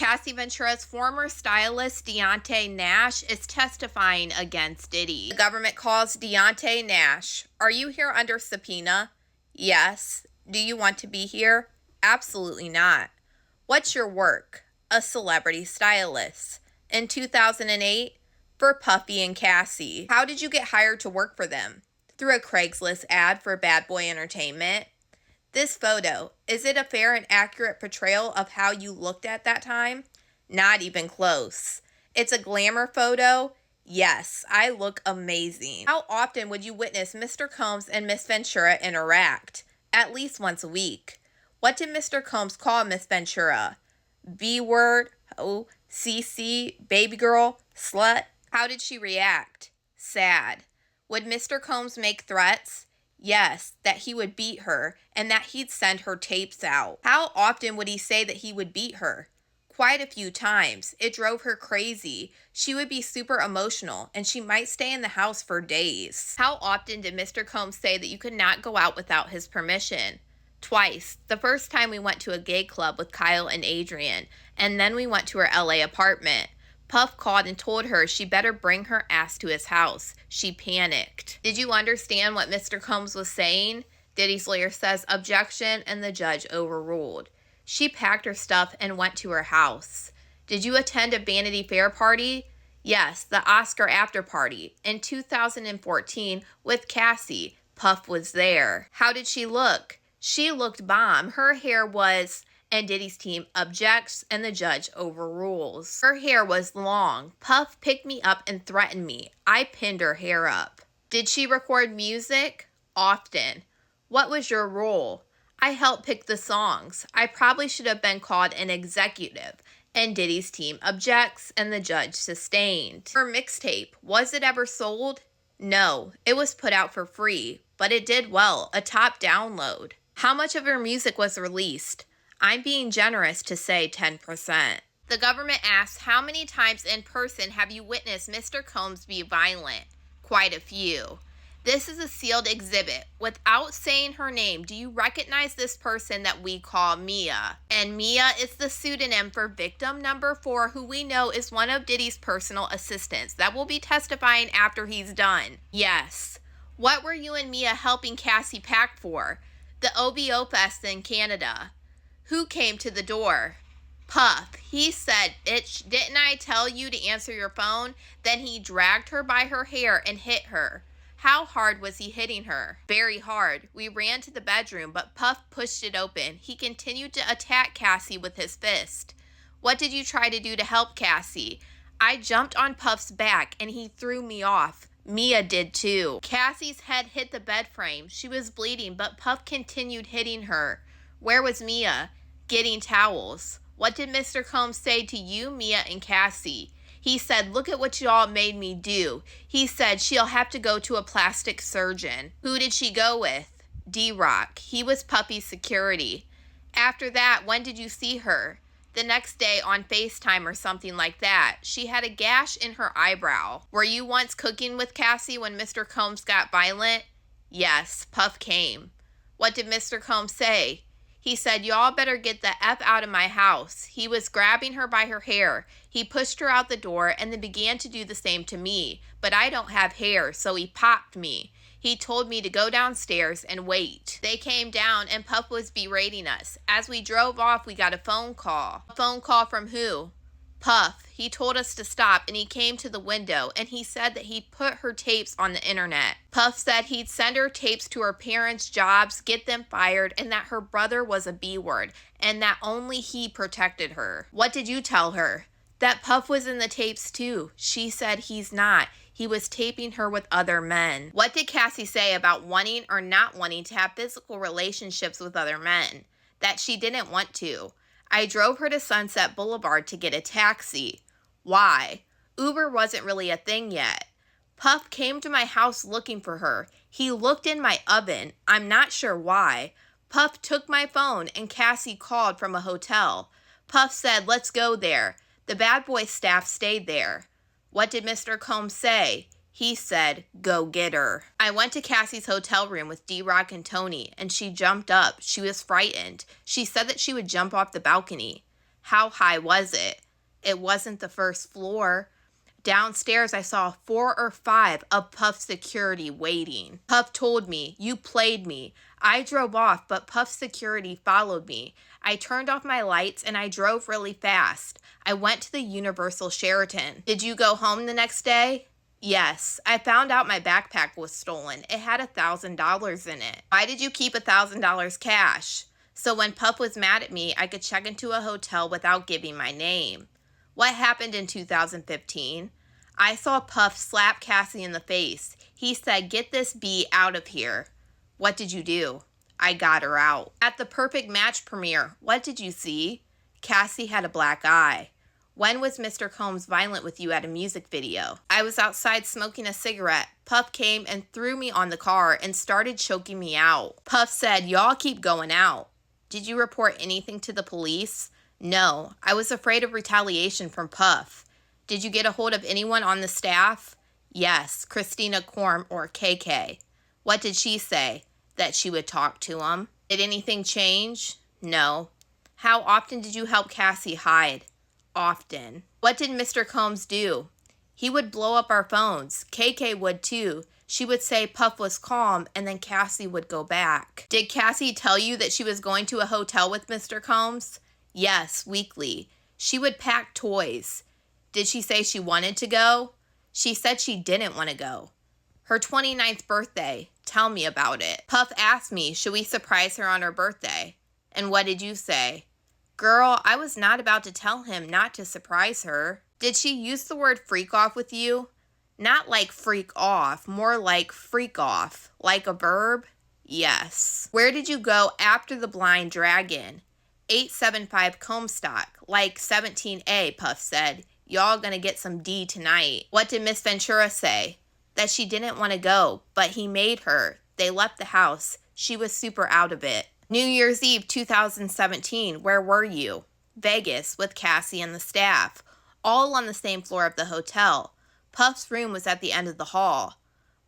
Cassie Ventura's former stylist, Deonte Nash, is testifying against Diddy. The government calls Deonte Nash. Are you here under subpoena? Yes. Do you want to be here? Absolutely not. What's your work? A celebrity stylist. In 2008, for Puffy and Cassie. How did you get hired to work for them? Through a Craigslist ad for Bad Boy Entertainment. This photo, is it a fair and accurate portrayal of how you looked at that time? Not even close. It's a glamour photo? Yes, I look amazing. How often would you witness Mr. Combs and Miss Ventura interact? At least once a week. What did Mr. Combs call Miss Ventura? B-word, oh, CC, baby girl, slut? How did she react? Sad. Would Mr. Combs make threats? Yes, that he would beat her and that he'd send her tapes out. How often would he say that he would beat her? Quite a few times. It drove her crazy. She would be super emotional and she might stay in the house for days. How often did Mr. Combs say that you could not go out without his permission? Twice. The first time we went to a gay club with Kyle and Adrian, and then we went to her LA apartment. Puff called and told her she better bring her ass to his house. She panicked. Did you understand what Mr. Combs was saying? Diddy's lawyer says objection, and the judge overruled. She packed her stuff and went to her house. Did you attend a Vanity Fair party? Yes, the Oscar after party. In 2014 with Cassie. Puff was there. How did she look? She looked bomb. Her hair was... and Diddy's team objects and the judge overrules. Her hair was long. Puff picked me up and threatened me. I pinned her hair up. Did she record music? Often. What was your role? I helped pick the songs. I probably should have been called an executive. And Diddy's team objects and the judge sustained. Her mixtape, was it ever sold? No, it was put out for free, but it did well, a top download. How much of her music was released? I'm being generous to say 10%. The government asks, how many times in person have you witnessed Mr. Combs be violent? Quite a few. This is a sealed exhibit. Without saying her name, do you recognize this person that we call Mia? And Mia is the pseudonym for victim number 4, who we know is one of Diddy's personal assistants that will be testifying after he's done. Yes. What were you and Mia helping Cassie pack for? The OVO Fest in Canada. Who came to the door? Puff. He said, bitch, didn't I tell you to answer your phone? Then he dragged her by her hair and hit her. How hard was he hitting her? Very hard. We ran to the bedroom, but Puff pushed it open. He continued to attack Cassie with his fist. What did you try to do to help Cassie? I jumped on Puff's back and he threw me off. Mia did too. Cassie's head hit the bed frame. She was bleeding, but Puff continued hitting her. Where was Mia? Getting towels. What did Mr. Combs say to you, Mia, and Cassie? He said, look at what y'all made me do. He said she'll have to go to a plastic surgeon. Who did she go with? D-Rock. He was Puffy's security. After that, when did you see her? The next day on FaceTime or something like that. She had a gash in her eyebrow. Were you once cooking with Cassie when Mr. Combs got violent? Yes, Puff came. What did Mr. Combs say? He said, y'all better get the F out of my house. He was grabbing her by her hair. He pushed her out the door and then began to do the same to me. But I don't have hair, so he popped me. He told me to go downstairs and wait. They came down and Puff was berating us. As we drove off, we got a phone call. A phone call from who? Puff. He told us to stop and he came to the window and he said that he'd put her tapes on the internet. Puff said he'd send her tapes to her parents' jobs, get them fired, and that her brother was a B-word and that only he protected her. What did you tell her? That Puff was in the tapes too. She said he's not. He was taping her with other men. What did Cassie say about wanting or not wanting to have physical relationships with other men? That she didn't want to. I drove her to Sunset Boulevard to get a taxi. Why? Uber wasn't really a thing yet. Puff came to my house looking for her. He looked in my oven. I'm not sure why. Puff took my phone and Cassie called from a hotel. Puff said, let's go there. The bad boy staff stayed there. What did Mr. Combs say? He said, go get her. I went to Cassie's hotel room with D-Rock and Tony, and she jumped up. She was frightened. She said that she would jump off the balcony. How high was it? It wasn't the first floor. Downstairs, I saw 4 or 5 of Puff's security waiting. Puff told me, you played me. I drove off, but Puff's security followed me. I turned off my lights and I drove really fast. I went to the Universal Sheraton. Did you go home the next day? Yes. I found out my backpack was stolen. It had $1,000 in it. Why did you keep $1,000 cash? So when Puff was mad at me, I could check into a hotel without giving my name. What happened in 2015? I saw Puff slap Cassie in the face. He said, get this bee out of here. What did you do? I got her out. At the Perfect Match premiere, what did you see? Cassie had a black eye. When was Mr. Combs violent with you at a music video? I was outside smoking a cigarette. Puff came and threw me on the car and started choking me out. Puff said, y'all keep going out. Did you report anything to the police? No, I was afraid of retaliation from Puff. Did you get a hold of anyone on the staff? Yes, Christina Korm or KK. What did she say? That she would talk to him. Did anything change? No. How often did you help Cassie hide? Often. What did Mr. Combs do? He would blow up our phones. KK would too. She would say Puff was calm and then Cassie would go back. Did Cassie tell you that she was going to a hotel with Mr. Combs? Yes, weekly. She would pack toys. Did she say she wanted to go? She said she didn't want to go. Her 29th birthday. Tell me about it. Puff asked me, should we surprise her on her birthday? And what did you say? Girl, I was not about to tell him not to surprise her. Did she use the word freak off with you? Not like freak off, more like freak off. Like a verb? Yes. Where did you go after the Blind Dragon? 875 Comstock, like 17A, Puff said. Y'all gonna get some D tonight. What did Miss Ventura say? That she didn't want to go, but he made her. They left the house. She was super out of it. New Year's Eve 2017, where were you? Vegas with Cassie and the staff, all on the same floor of the hotel. Puff's room was at the end of the hall.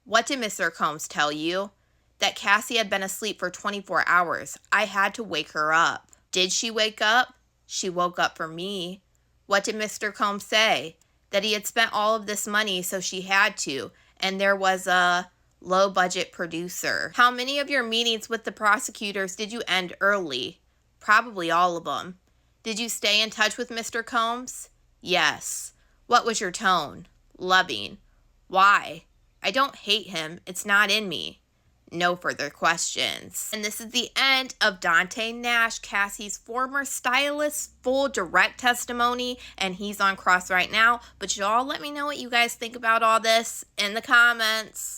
What did Mr. Combs tell you? That Cassie had been asleep for 24 hours. I had to wake her up. Did she wake up? She woke up for me. What did Mr. Combs say? That he had spent all of this money, so she had to, and there was a low-budget producer. How many of your meetings with the prosecutors did you end early? Probably all of them. Did you stay in touch with Mr. Combs? Yes. What was your tone? Loving. Why? I don't hate him. It's not in me. No further questions. And this is the end of Deonte Nash, Cassie's former stylist, full direct testimony, and he's on cross right now. But y'all let me know what you guys think about all this in the comments.